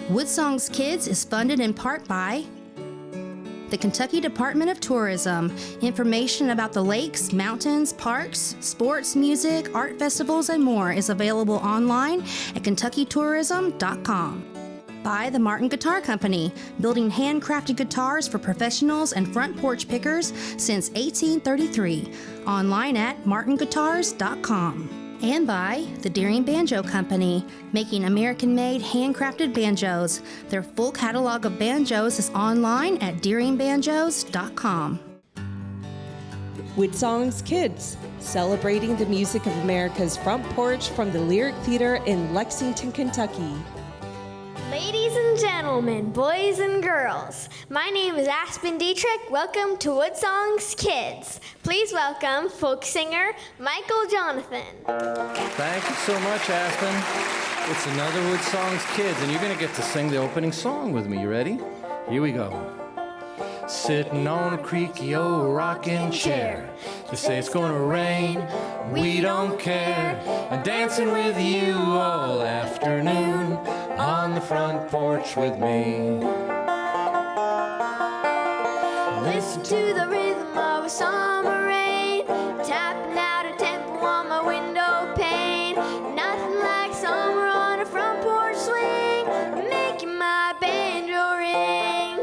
WOODSONGS Kids is funded in part by the Kentucky Department of Tourism. Information about the lakes, mountains, parks, sports, music, art festivals, and more is available online at kentuckytourism.com. By the Martin Guitar Company, building handcrafted guitars for professionals and front porch pickers since 1833. Online at martinguitars.com. And by the Deering Banjo Company, making American-made handcrafted banjos. Their full catalog of banjos is online at deeringbanjos.com. WOODSONGS Kids, celebrating the music of America's front porch from the Lyric Theater in Lexington, Kentucky. Ladies and gentlemen, boys and girls, my name is Aspen Dietrich. Welcome to WOODSONGS Kids. Please welcome folk singer Michael Jonathan. Thank you so much, Aspen. It's another WOODSONGS Kids, and you're going to get to sing the opening song with me. You ready? Here we go. Sitting on a creaky old rocking chair. They say it's gonna rain, we don't care. And dancing with you all afternoon on the front porch with me. Listen to the rhythm of a summer rain, tapping out a tempo on my window pane. Nothing like summer on a front porch swing, making my banjo ring.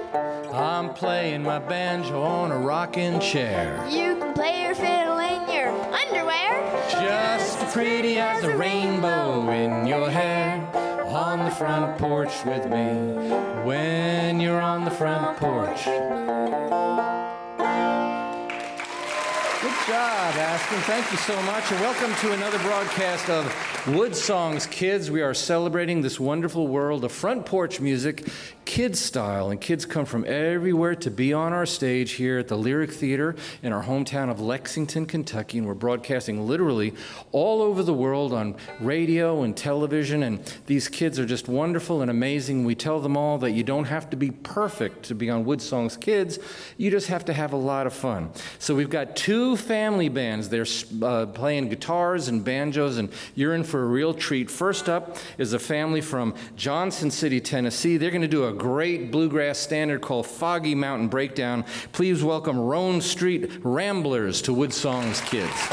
I'm playing my banjo on a rocking chair. You can play your fiddle in your underwear. Just as pretty as a rainbow in your hair. On the front porch with me. When you're on the front porch. Good job, Aspen. Thank you so much, and welcome to another broadcast of WOODSONGS Kids. We are celebrating this wonderful world of front porch music, kids style, and kids come from everywhere to be on our stage here at the Lyric Theater in our hometown of Lexington, Kentucky, and we're broadcasting literally all over the world on radio and television, and these kids are just wonderful and amazing. We tell them all that you don't have to be perfect to be on WOODSONGS Kids. You just have to have a lot of fun. So we've got two family bands. They're playing guitars and banjos, and you're in for a real treat. First up is a family from Johnson City, Tennessee. They're going to do a great bluegrass standard called Foggy Mountain Breakdown. Please welcome Road Street Ramblers to WOODSONGS Kids.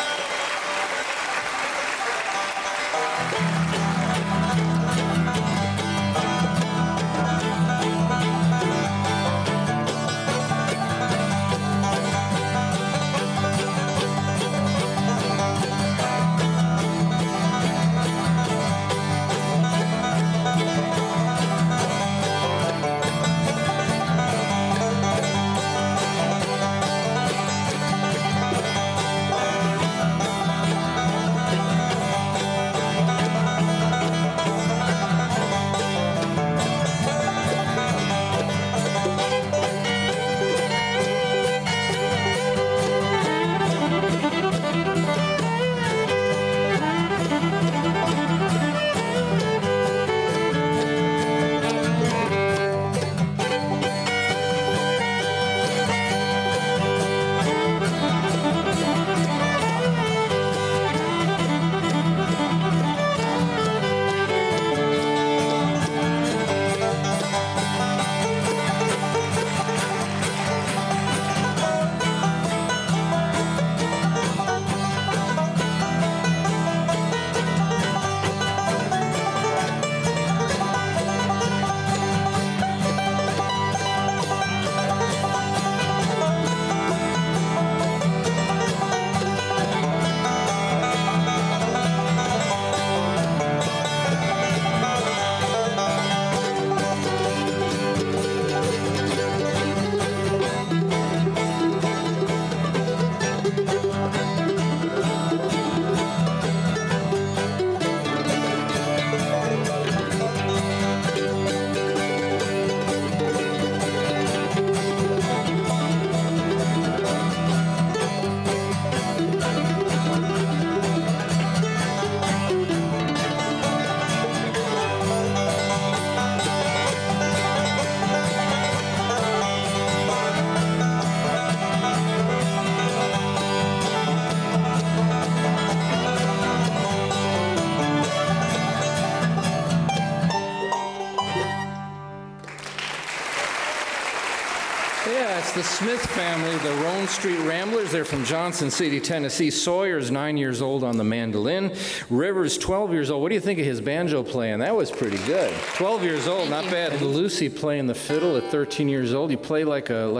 Yeah, it's the Smith family, the Road Street Ramblers. They're from Johnson City, Tennessee. Sawyer's 9 years old on the mandolin. River's 12 years old. What do you think of his banjo playing? That was pretty good. 12 years old, not bad. Lucy playing the fiddle at 13 years old. You play like a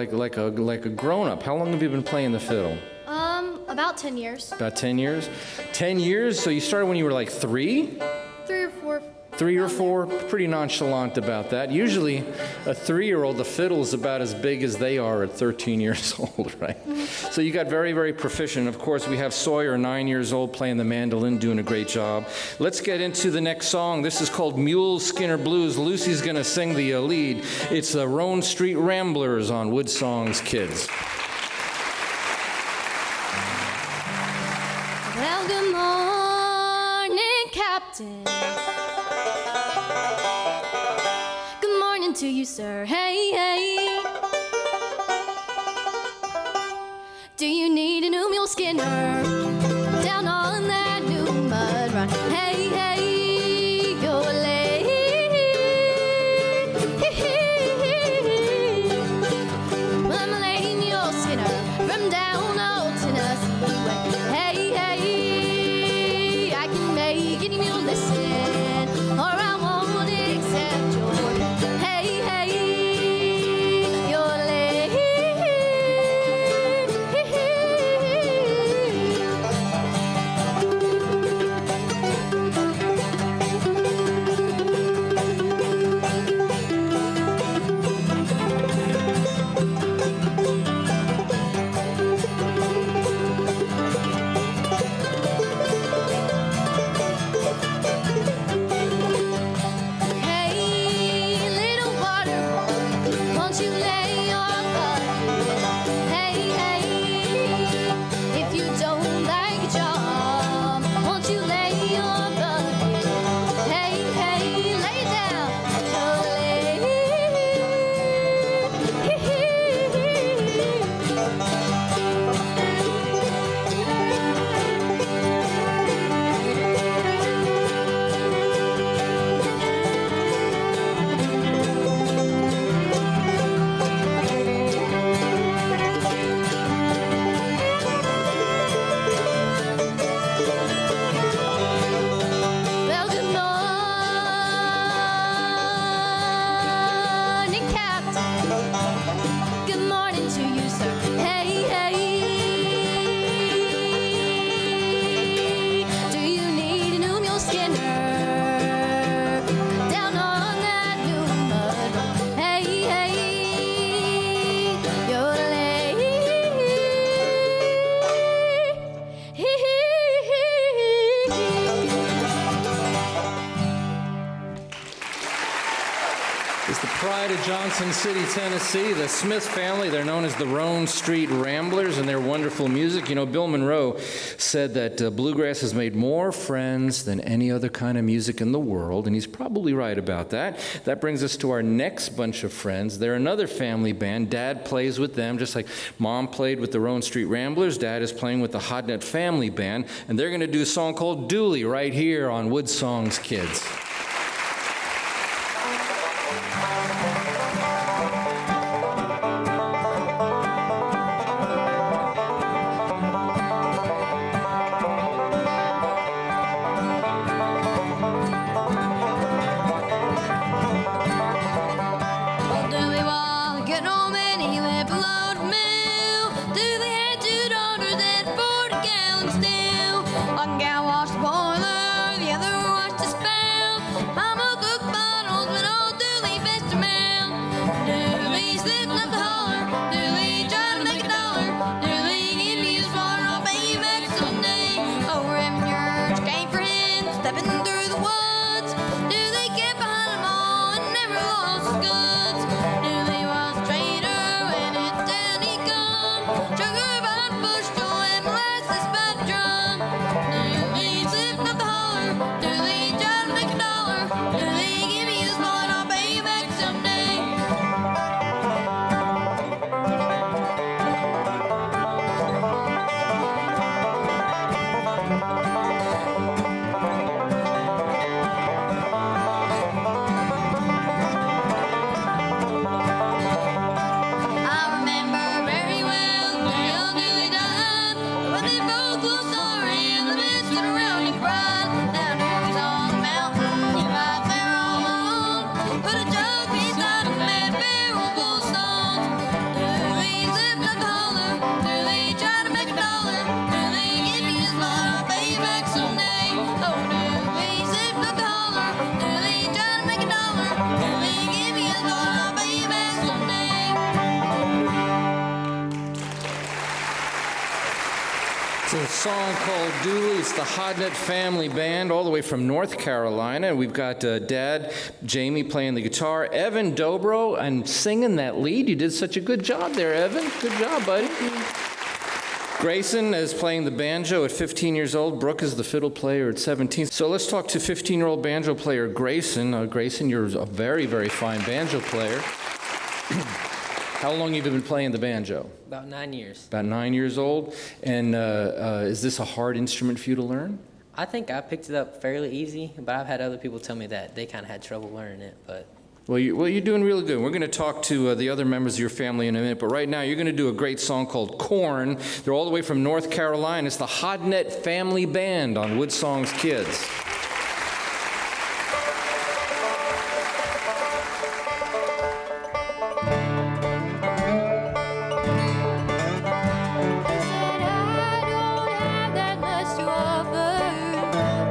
grown-up. How long have you been playing the fiddle? About 10 years. About 10 years? 10 years? So you started when you were like 3? 3 or 4. 3 or 4, pretty nonchalant about that. Usually a 3-year-old, the fiddle is about as big as they are at 13 years old, right? Mm-hmm. So you got very, very proficient. Of course, we have Sawyer, 9 years old, playing the mandolin, doing a great job. Let's get into the next song. This is called Mule Skinner Blues. Lucy's going to sing the lead. It's the Road Street Ramblers on WOODSONGS Kids. Well, good morning, Captain. Good morning to you, sir. Hey, hey. Do you need a new mule skinner down on that new mud run? Hey, hey, you're late. I'm a late mule skinner from down old Tennessee way. Hey, hey, I can make any mule listen, or I won't accept your order. Hey, hey, you're late. Hey, little water boy, won't you lay your bucket? Hey, hey, if you don't like a job, won't you lay your bucket? Hey, hey, lay down your Well, good morning, Captain. Good morning to you, sir. Hey, hey. Do you need a new mule skinner down on that new mud run? Hey, hey, you're It's the pride of Johnson City, Tennessee, the Smith family. They're known as the Road Street Ramblers, and their wonderful music. You know, Bill Monroe said that bluegrass has made more friends than any other kind of music in the world, and he's probably right about that. That brings us to our next bunch of friends. They're another family band. Dad plays with them, just like Mom played with the Road Street Ramblers. Dad is playing with the Hodnett Family Band, and they're going to do a song called Dooley right here on WOODSONGS Kids. Well, do they want to get home and he left a load of mail? Do they have 2 daughters and 40 gallons still? One gal washed the boiler, the other washed the spout. Mama cooked bottles, but old Dooley fetched 'em Give me a little baby someday. It's a song called Dooley. It's the Hodnett Family Band, all the way from North Carolina. We've got Dad, Jamie, playing the guitar, Evan Dobro, and singing that lead. You did such a good job there, Evan. Good job, buddy. Grayson is playing the banjo at 15 years old. Brooke is the fiddle player at 17. So let's talk to 15-year-old banjo player Grayson. Grayson, you're a very, very fine banjo player. How long have you been playing the banjo? About 9 years. About 9 years old. And is this a hard instrument for you to learn? I think I picked it up fairly easy, but I've had other people tell me that they kind of had trouble learning it. But Well, you're doing really good. We're going to talk to the other members of your family in a minute, but right now you're going to do a great song called Corn. They're all the way from North Carolina. It's the Hodnett Family Band on WOODSONGS Kids. Said I don't have that much to offer,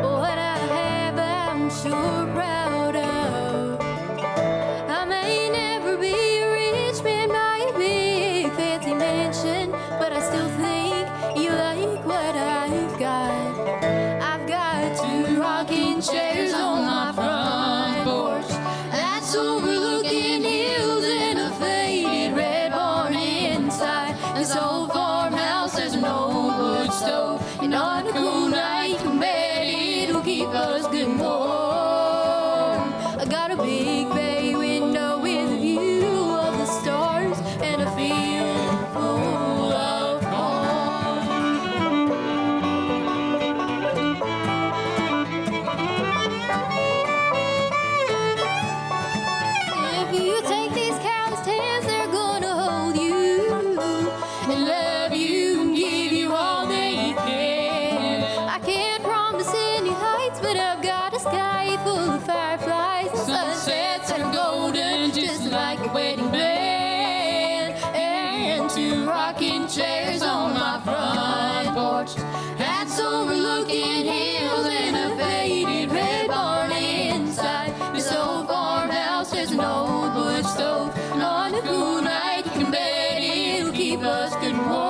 but what I have I'm sure proud of. I may never be a rich man by a big fancy mansion, but I still think you like what I've got. I've got 2 rocking chairs on my front porch that's overlooking hills and a faded red barn inside. This old farmhouse, there's an old wood stove, and on a cool night, you can bet it'll keep us good and warm. I got a big bay window with a view of the stars and a field full of corn. If you take these callous hands, they're gonna hold you and love you and give you all they can. I can't promise any heights, but I've got a sky full of fireflies and sunsets that are golden, just like a wedding band. And 2 rocking chairs on my front porch that's overlooking hills and a faded red barn inside. This old farmhouse, there's an old wood stove, and on a cool night, you can bet it'll keep us good and warm.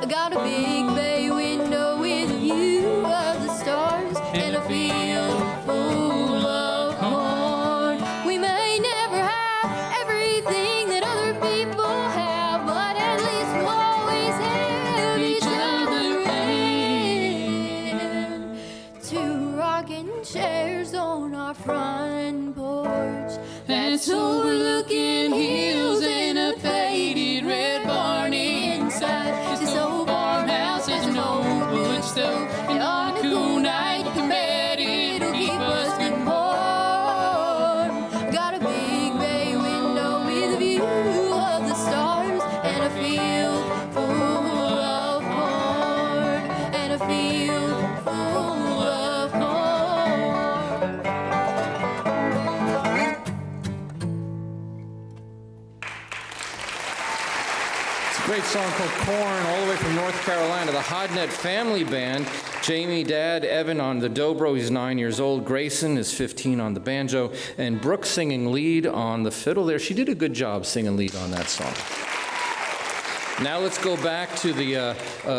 I got a big bay window with a view of the stars and a field full of corn. We may never have everything that other people have, but at least we'll always have each other and 2 rocking chairs on our front porch that's overlooking hills and a faded red barn inside. This old farmhouse is an old wood stove, and on a cool night, you can bet it'll keep us good and warm. Got a big bay window with a view of the stars and a field full of corn, and a field full of corn. It's a great song called Corn, all the way from North Carolina. The Hodnett Family Band. Jamie, Dad, Evan on the dobro, he's 9 years old. Grayson is 15 on the banjo. And Brooke singing lead on the fiddle there. She did a good job singing lead on that song. Now let's go back to the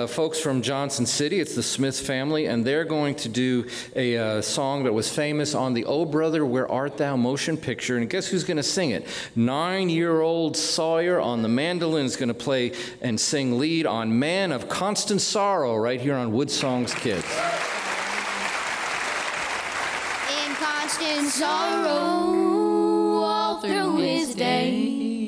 folks from Johnson City. It's the Smith family, and they're going to do a song that was famous on the Oh Brother, Where Art Thou motion picture. And guess who's going to sing it? 9-year-old Sawyer on the mandolin is going to play and sing lead on Man of Constant Sorrow right here on WOODSONGS Kids. In constant sorrow all through his days.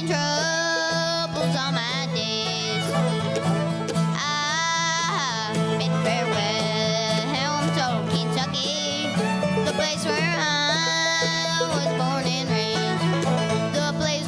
Troubles all my days. I've been farewell to Kentucky, the place where I was born and raised, the place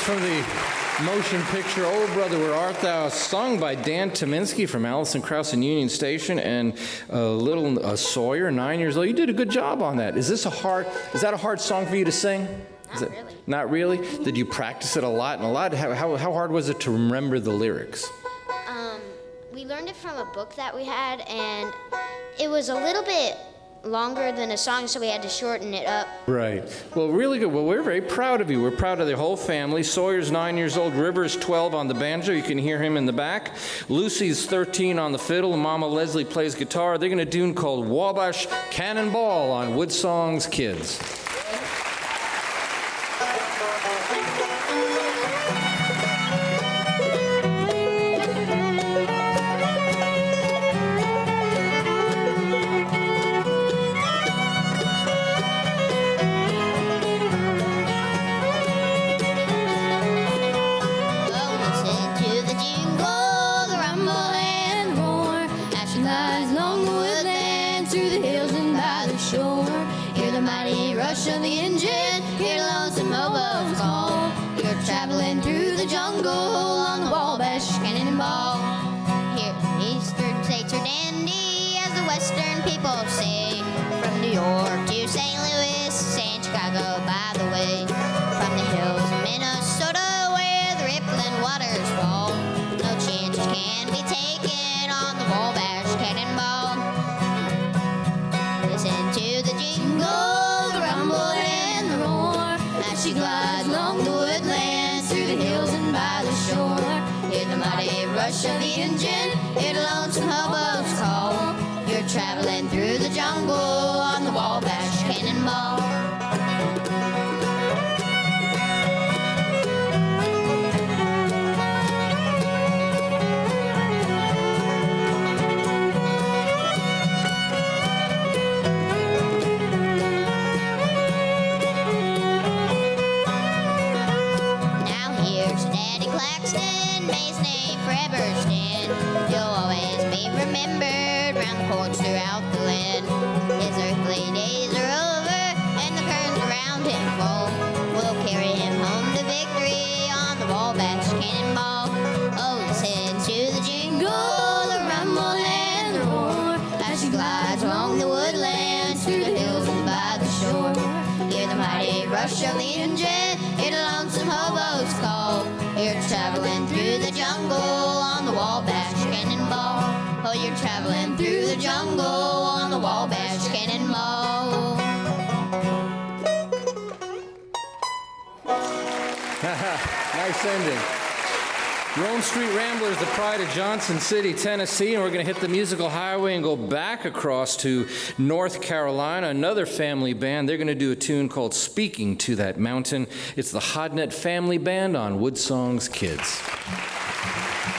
comes from the motion picture "Oh Brother, Where Art Thou," sung by Dan Tominski from Allison Krauss and Union Station, and little Sawyer, 9 years old. You did a good job on that. Is that a hard song for you to sing? Not really? Did you practice it a lot? How hard was it to remember the lyrics? We learned it from a book that we had, and it was a little bit longer than a song, so we had to shorten it up. Right. Well, really good. Well, we're very proud of you. We're proud of the whole family. Sawyer's 9 years old. River's 12 on the banjo. You can hear him in the back. Lucy's 13 on the fiddle. And Mama Leslie plays guitar. They're going to do a tune called Wabash Cannonball on WOODSONGS Kids. Rush of the engine, hear the lonesome hobo's call. You're traveling through the jungle on the Wabash Cannonball. Here, Eastern states are dandy, as the Western people say. From New York to St. Louis and Chicago, by the way. From the hills of Minnesota, where the rippling waters fall. No chances can be taken on the Wabash Cannonball. Listen to the jingle, and the roar, as she glides along the woodlands, through the hills and by the shore. Hear the mighty rush of the engine, hear the lonesome hobo's call. You're traveling through the jungle on the Wabash Cannonball. Remembered round the porch throughout the land. His earthly days are over, and the curtains around him fall. We'll carry him home to victory on the Wabash Cannonball. Oh, listen to the jingle, the rumble, and the roar, as she glides along the woodlands, through the hills and by the shore. Hear the mighty rush of the engine, hear the lonesome hobo's call. You're traveling through the jungle on the Wabash Cannonball. Oh, you're traveling through the jungle on the Wabash Cannonball. Nice ending. Road Street Ramblers, the pride of Johnson City, Tennessee, and we're going to hit the musical highway and go back across to North Carolina, another family band. They're going to do a tune called Speaking to That Mountain. It's the Hodnett Family Band on WOODSONGS Kids.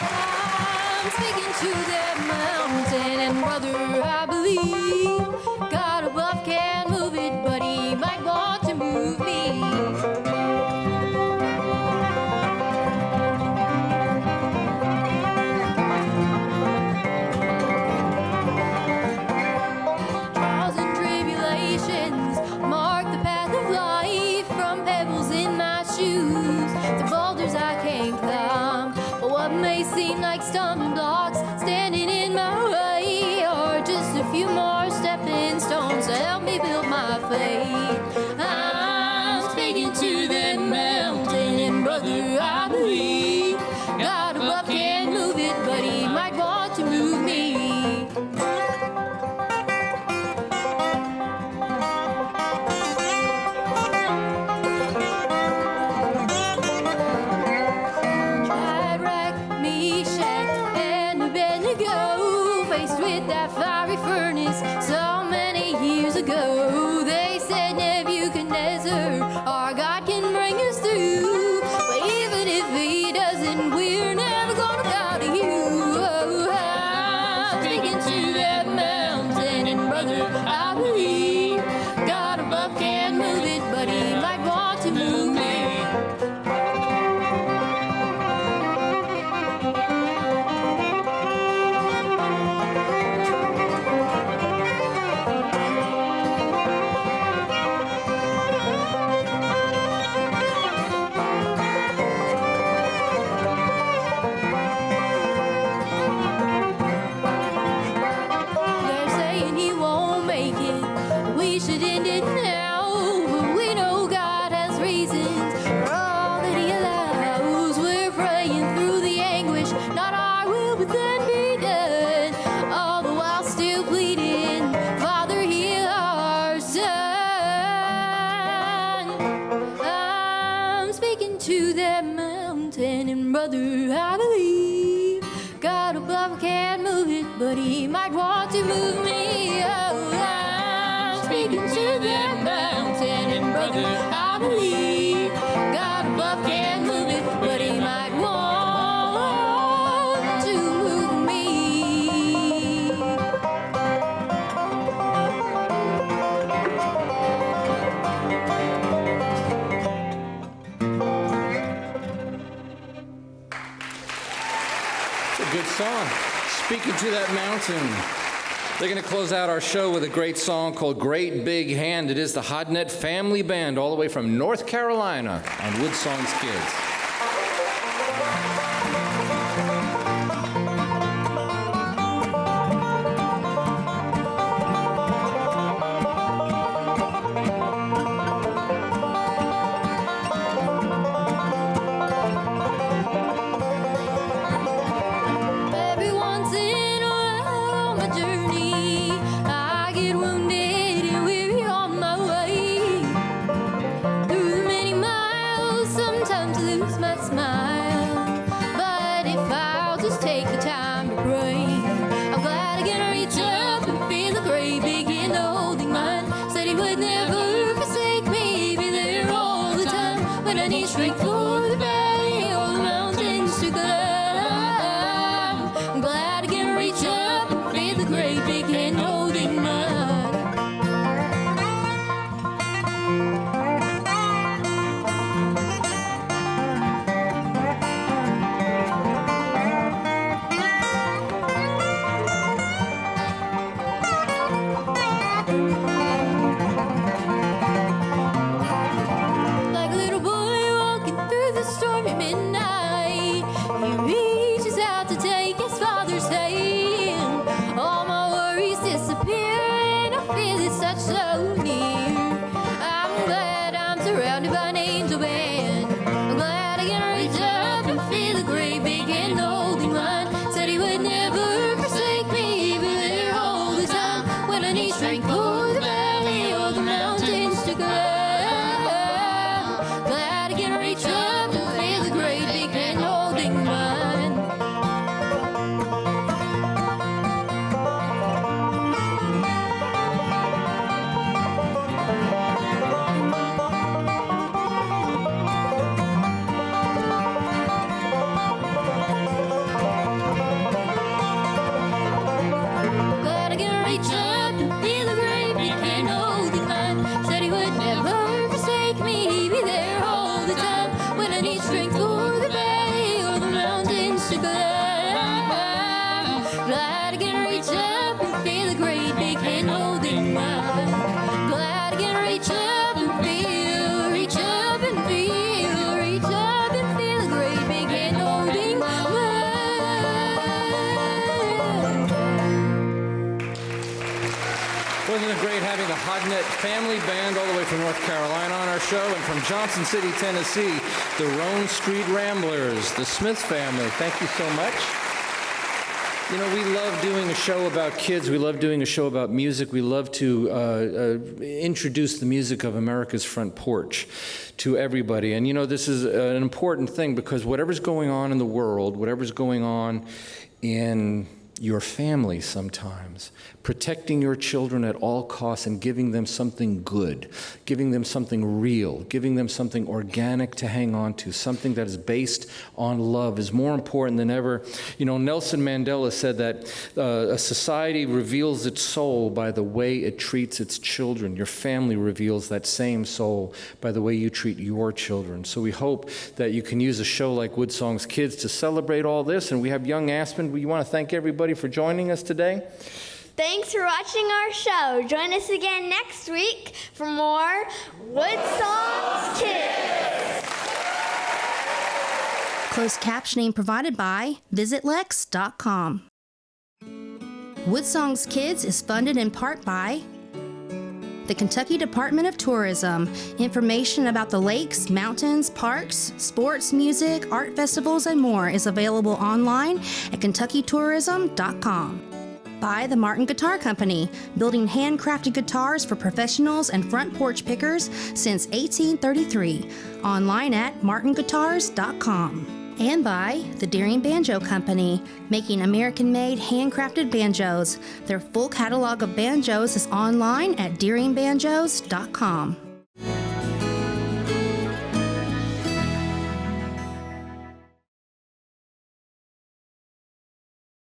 I'm speaking to that mountain, and brother, I believe God above can't move it, but he might want to move me. Trials and tribulations mark the path of life, from pebbles in my shoes to boulders I can't climb. But what may seem like stumbling blocks standing in my way, or just a few more stepping stones to help me build my faith. I'm speaking to that mountain, and brother, I believe God above can't move it, but he might want to move me. With that fiery furnace so many years ago, they said Nebuchadnezzar, our God can bring us through. But even if he doesn't, we're never gonna bow to you. Oh, I'm speaking to that mountain, and brother, I believe God above can move it, but he might want to move me. but then beaten, all the while still pleading, Father, heal our son. I'm speaking to that mountain, and brother, I believe God above can't move it, but he might want to move me. Oh, I'm speaking to that mountain, and brother, I believe God above can't move it, but he might want to move me. It's a good song. Speaking to that mountain. They're going to close out our show with a great song called Great Big Hand. It is the Hodnett Family Band all the way from North Carolina on WOODSONGS Kids. Every once in a while on my journey, I get wounded and weary on my way. Through the many miles, sometimes I lose my smile. But if I'll just take the time to pray, I'm glad I can reach up and feel the great big hand holding mine. Said he would never forsake me, be there all the time when I need strength for the valley or the mountains to climb. I'm glad I can reach up and feel the great big hand holding mine. Like a little boy walking through the stormy midnight, he reaches out to take his father's hand. All my worries disappear and I feel his touch so near. I'm glad I'm surrounded by an angel band. I'm glad I can reach up and feel the great big hand holding mine. Said he would never forsake me, be there all the time when I need strength for the valley or the mountains to climb. Glad I can reach up and feel the great big hand holding mine. Glad I can reach up and feel the great big hand holding mine. Said he would never forsake me, be there all the time when I need strength for the valley or the mountains to climb. Glad I can reach up and feel the great big hand holding mine. Glad I can reach up and feel, reach up and feel, reach up and feel the great big hand holding mine. Wasn't it great having the Hodnett Family Band all the way from North Carolina on our show, and from Johnson City, Tennessee, the Road Street Ramblers, the Smith family. Thank you so much. You know, we love doing a show about kids. We love doing a show about music. We love to introduce the music of America's front porch to everybody. And, you know, this is an important thing because whatever's going on in the world, whatever's going on in your family sometimes, protecting your children at all costs and giving them something good, giving them something real, giving them something organic to hang on to, something that is based on love is more important than ever. You know, Nelson Mandela said that a society reveals its soul by the way it treats its children. Your family reveals that same soul by the way you treat your children. So we hope that you can use a show like WOODSONGS Kids to celebrate all this. And we have young Aspen. We want to thank everybody for joining us today. Thanks for watching our show. Join us again next week for more WOODSONGS Kids. Closed captioning provided by visitlex.com. WOODSONGS Kids is funded in part by the the Kentucky Department of Tourism. Information about the lakes, mountains, parks, sports, music, art festivals, and more is available online at kentuckytourism.com. By the Martin Guitar Company, building handcrafted guitars for professionals and front porch pickers since 1833. Online at martinguitars.com. And by the Deering Banjo Company, making American-made handcrafted banjos. Their full catalog of banjos is online at deeringbanjos.com.